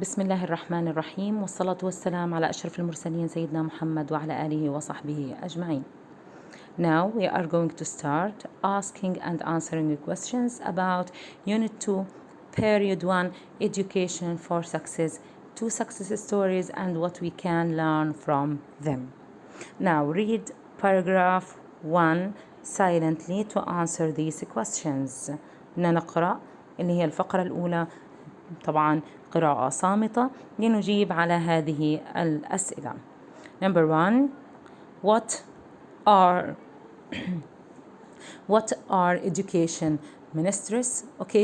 بسم الله الرحمن الرحيم، والصلاة والسلام على أشرف المرسلين سيدنا محمد وعلى آله وصحبه أجمعين. Now we are going to start asking and answering questions about Unit 2, Period 1, Education for Success, 2 success stories and what we can learn from them. Now read paragraph 1 silently to answer these questions. نقرأ اللي هي الفقرة الأولى، طبعا قراءة صامتة لنجيب على هذه الأسئلة. Number 1. What are education ministers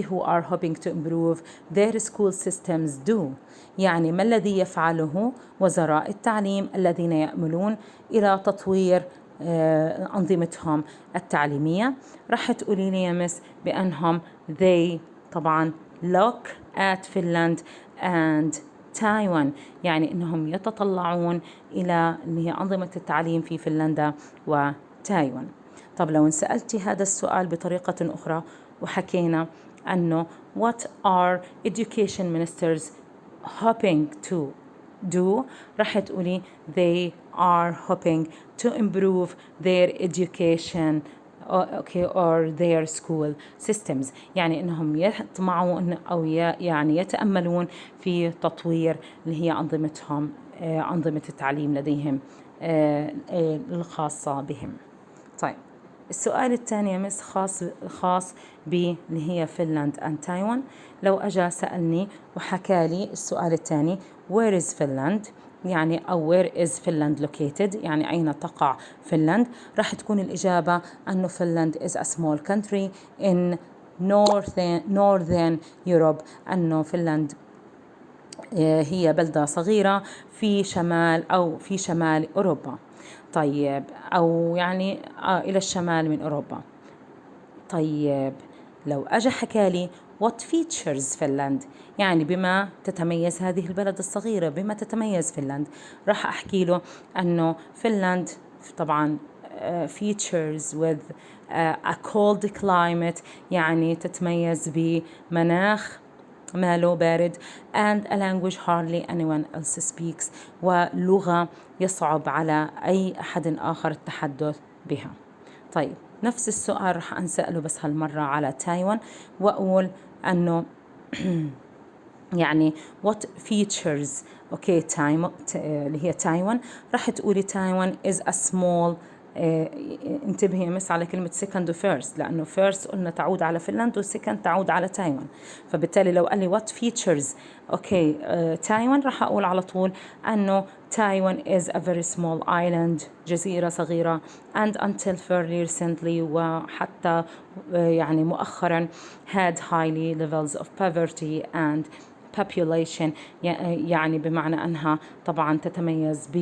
who are hoping to improve their school systems do؟ يعني ما الذي يفعله وزراء التعليم الذين يأملون إلى تطوير أنظمتهم التعليمية؟ راح تقولي لي يا مس بأنهم they طبعا look at Finland and تايوان، يعني أنهم يتطلعون إلى اللي هي أنظمة التعليم في فنلندا وتايوان. طب لو سألتي هذا السؤال بطريقة أخرى وحكينا أنه what are education ministers hoping to do، راح تقولي they are hoping to improve their education or their school systems، يعني انهم يطمعون او يعني يتأملون في تطوير اللي هي انظمتهم، انظمة التعليم لديهم الخاصة بهم. طيب السؤال الثاني يا مس خاص باللي هي فنلند and تايوان. لو أجا سألني وحكى لي السؤال الثاني where is Finland، يعني أو where is Finland located، يعني أين تقع فنلند، راح تكون الإجابة أنه فنلند is a small country in northern Europe، أنه فنلند هي بلدة صغيرة في شمال أوروبا. طيب أو يعني إلى الشمال من أوروبا. طيب لو أجا حكالي what features فنلند، يعني بما تتميز هذه البلد الصغيرة، بما تتميز فنلند، راح أحكي له أنه فنلند طبعا features with a cold climate، يعني تتميز بمناخ ماله بارد and a language hardly anyone else speaks، ولغة يصعب على أي أحد آخر التحدث بها. طيب نفس السؤال رح أنسأله بس هالمرة على تايوان، وأقول أنه يعني what features اللي هي تايوان، راح تقولي تايوان is a small انتبهي مس على كلمة second و first، لأنه first قلنا تعود على فنلند و second تعود على تايوان، فبالتالي لو قال لي what features تايوان، راح أقول على طول أنه تايوان is a very small island، جزيرة صغيرة and until fairly recently، وحتى يعني مؤخرا had highly levels of poverty and population، يعني بمعنى أنها طبعا تتميز ب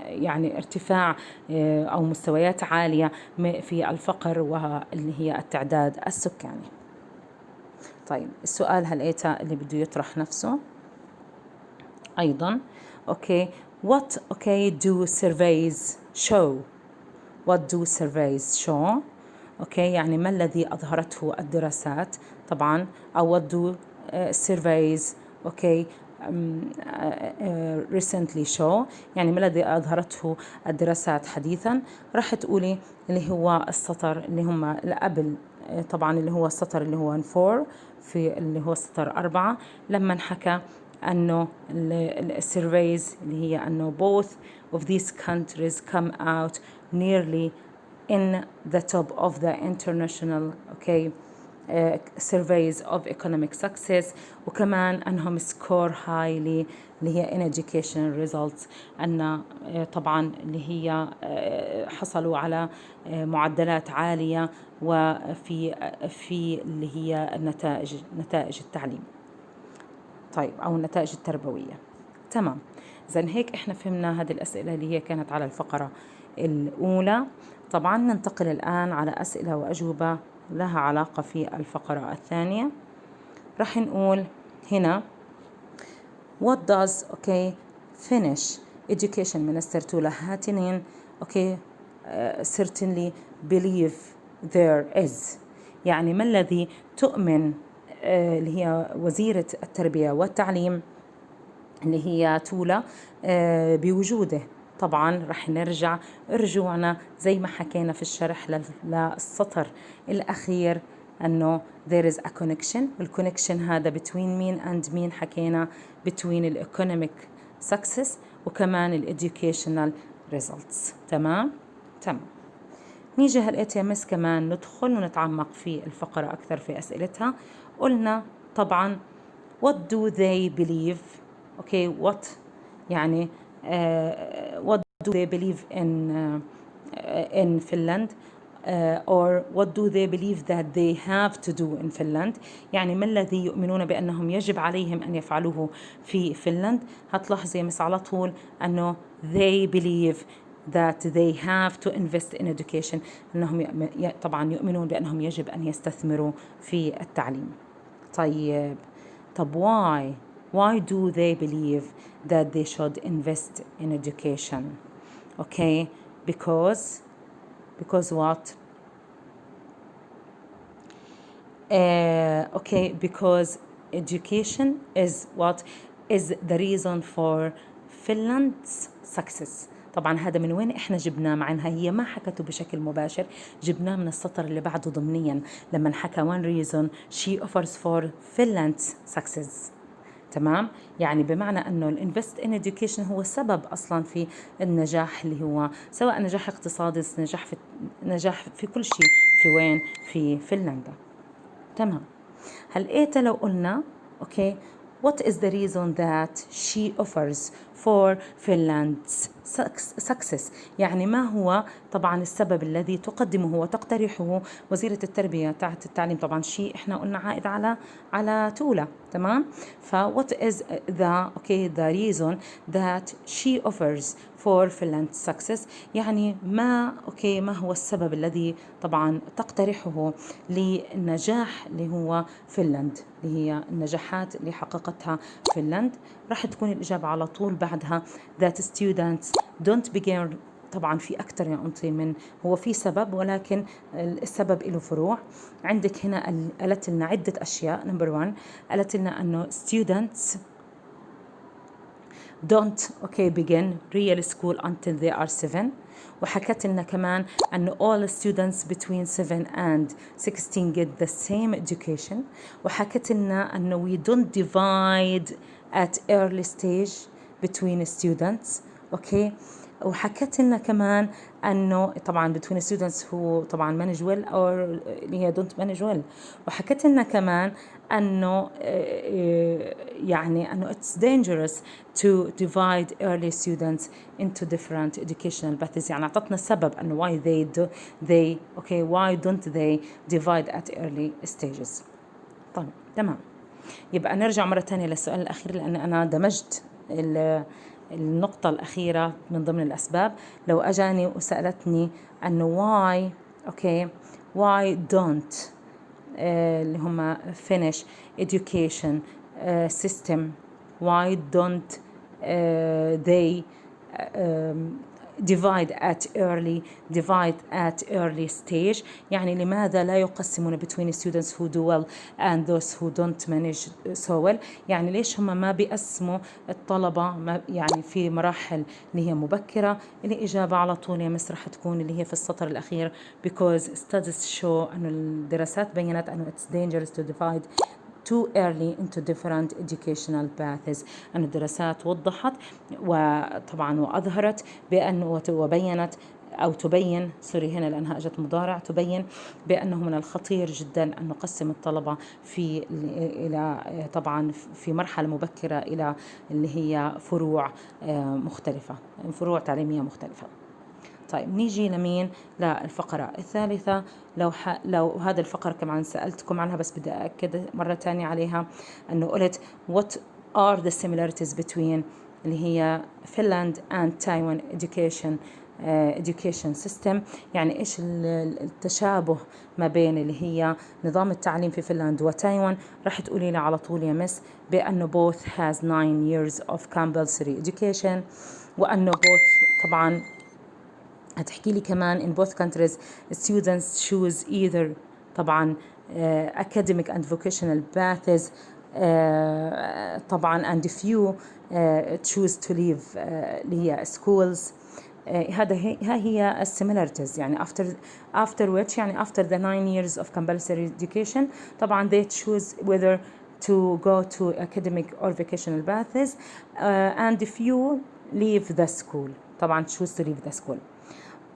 يعني ارتفاع أو مستويات عالية في الفقر واللي هي التعداد السكاني. طيب السؤال هلقيته اللي بده يطرح نفسه أيضا what do surveys show؟ what do surveys show؟ يعني ما الذي أظهرته الدراسات طبعا، أو what do surveys recently show، يعني ما الذي أظهرته الدراسات حديثا. راح تقولي اللي هو السطر اللي هم قبل، طبعا اللي هو السطر اللي هو 4 في اللي هو السطر 4، لما حكى أنه السيرفيز اللي هي أنه both of these countries come out nearly in the top of the international surveys of economic success، وكمان أنهم score highly اللي هي in education results، أن طبعا اللي هي حصلوا على معدلات عالية وفي اللي هي نتائج التعليم، طيب أو النتائج التربوية. تمام، إذن هيك إحنا فهمنا هذه الأسئلة اللي هي كانت على الفقرة الأولى. طبعا ننتقل الآن على أسئلة وأجوبة لها علاقة في الفقرة الثانية. راح نقول هنا what does Finnish Education Minister Tuula Haatainen certainly believe there is، يعني ما الذي تؤمن اللي هي وزيرة التربية والتعليم اللي هي تولا بوجوده. طبعا رح نرجع رجوعنا زي ما حكينا في الشرح للسطر الأخير أنه there is a connection. والconnection هذا between مين and مين؟ حكينا between ال economic success وكمان ال educational results. تمام. نيجي هلقيت يا مس كمان ندخل ونتعمق في الفقرة أكثر في أسئلتها. قلنا طبعا what do they believe. what يعني what do they believe in Finland or what do they believe that they have to do in Finland. يعني ما الذي يؤمنون بأنهم يجب عليهم أن يفعلوه في فنلند. هتلاحظي مس على طول أنه they believe that they have to invest in education، أنهم طبعا يؤمنون بأنهم يجب أن يستثمروا في التعليم. طب why do they believe that they should invest in education? Because what? Because education is the reason for Finland's success. طبعا هذا من وين احنا جبناه، مع انها هي ما حكته بشكل مباشر، جبناه من السطر اللي بعده ضمنيا لما حكى one reason she offers for Finland's success. تمام. يعني بمعنى أنه الانفست in education هو سبب أصلا في النجاح، اللي هو سواء نجاح اقتصادي، نجاح في كل شيء. في وين؟ في فنلندا. تمام. هل لو قلنا what is the reason that she offers for Finland's success؟ يعني ما هو طبعا السبب الذي تقدمه وتقترحه وزيرة التربية تحت التعليم. طبعا شيء احنا قلنا عائد على تولا. تمام. what is the reason that she offers for Finland's success؟ يعني ما هو السبب الذي طبعا تقترحه للنجاح اللي هو فنلند، اللي هي النجاحات اللي حققتها فنلند. راح تكون الإجابة على طول بعدها that students don't begin. طبعا في أكثر يعني من هو في سبب، ولكن السبب له فروع. عندك هنا قالت لنا عدة أشياء. نمبر 1 قالت لنا أنه students don't begin real school until they are 7. وحكت لنا كمان أنه all students between 7 and 16 get the same education. وحكت لنا أنه we don't divide at early stage between students. وحكت لنا كمان أنه طبعا between students هو طبعا manage well أو اللي هي don't manage well. وحكت لنا كمان أنه يعني أنه it's dangerous to divide early students into different educational paths. يعني أعطتنا السبب أنه why why don't they divide at early stages. طيب تمام. يبقى نرجع مرة تانية للسؤال الأخير، لأن أنا دمجت النقطة الأخيرة من ضمن الأسباب. لو أجاني وسألتني أنه why don't اللي هم Finnish education system why don't they divide at early stage؟ يعني لماذا لا يقسمون between students who do well and those who don't manage so well؟ يعني ليش هم ما بيقسموا الطلبة يعني في مراحل اللي هي مبكرة؟ الإجابة على طول يا مس رح تكون اللي هي في السطر الأخير because studies show أنه الدراسات بينت أنه it's dangerous to divide too early into different educational paths. أن الدراسات وضحت وطبعا وأظهرت بأنه وبينت أو تبين هنا لأنها أجت مضارع، تبين بأنه من الخطير جدا أن نقسم الطلبة إلى طبعا في مرحلة مبكرة إلى اللي هي فروع مختلفة، فروع تعليمية مختلفة. طيب نيجي لمين؟ للفقرة الثالثة. لو هذا الفقرة كمان سألتكم عنها بس بدي أأكد مرة تانية عليها، أنه قلت what are the similarities between اللي هي Finland and Taiwan education system. يعني إيش التشابه ما بين اللي هي نظام التعليم في فنلند وتايوان؟ راح تقولي لي على طول يا مس بأنه both has 9 years of compulsory education، وأنه both طبعا هتحكي لي كمان in both countries students choose either طبعا academic and vocational paths طبعا and few choose to leave اللي هي schools. ها هي السيميلاريتيز يعني after which يعني after the 9 years of compulsory education طبعا they choose whether to go to academic or vocational paths and few leave the school طبعا choose to leave the school.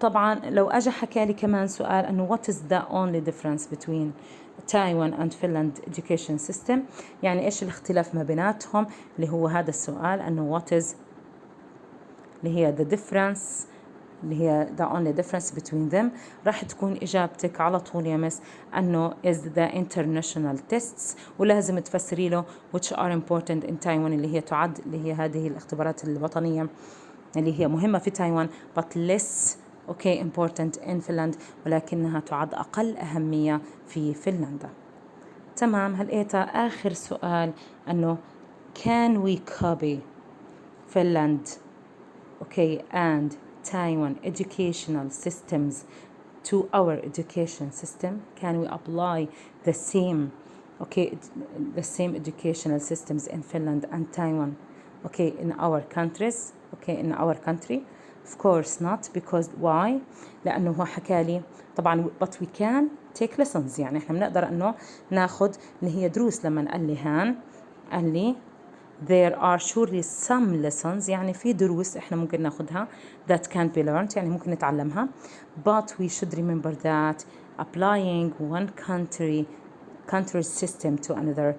طبعا لو أجا حكى لي كمان سؤال أنه what is the only difference between Taiwan and Finland education system يعني إيش الاختلاف ما بيناتهم اللي هو هذا السؤال أنه what is اللي هي the difference اللي هي the only difference between them راح تكون إجابتك على طول يا مس أنه is the international tests ولازم تفسري له which are important in Taiwan اللي هي تعد اللي هي هذه الاختبارات الوطنية اللي هي مهمة في تايوان but less important in Finland ولكنها تعد أقل أهمية في فنلندا. تمام. هلقيتا آخر سؤال أنه can we copy Finland and Taiwan educational systems to our education system? Can we apply the same educational systems in Finland and Taiwan in our countries in our country? Of course not, because why? لأنه هو حكالي طبعا but we can take lessons يعني احنا بنقدر انه ناخد اللي هي دروس. لما قال لي there are surely some lessons يعني في دروس احنا ممكن ناخدها that can be learned يعني ممكن نتعلمها but we should remember that applying one country's system to another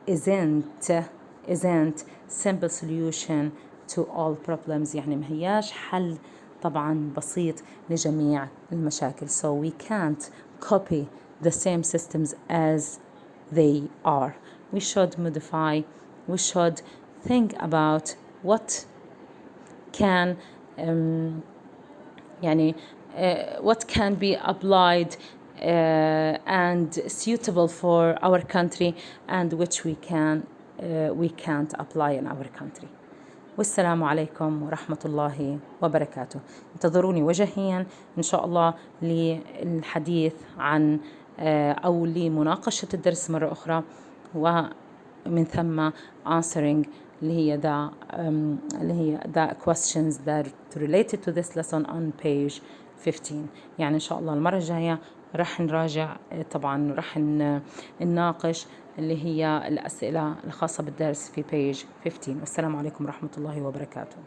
isn't simple solution to all problems يعني ما هياش حل طبعا بسيط لجميع المشاكل. So we can't copy the same systems as they are. We should modify, we should think about what can what can be applied and suitable for our country and which we can't apply in our country. والسلام عليكم ورحمة الله وبركاته. انتظروني وجهيا إن شاء الله للحديث عن أو لمناقشة الدرس مرة أخرى ومن ثم answering اللي هي the questions that related to this lesson on page 15. يعني إن شاء الله المرة الجاية رح نراجع طبعا رح نناقش اللي هي الأسئلة الخاصة بالدرس في page 15. والسلام عليكم ورحمة الله وبركاته.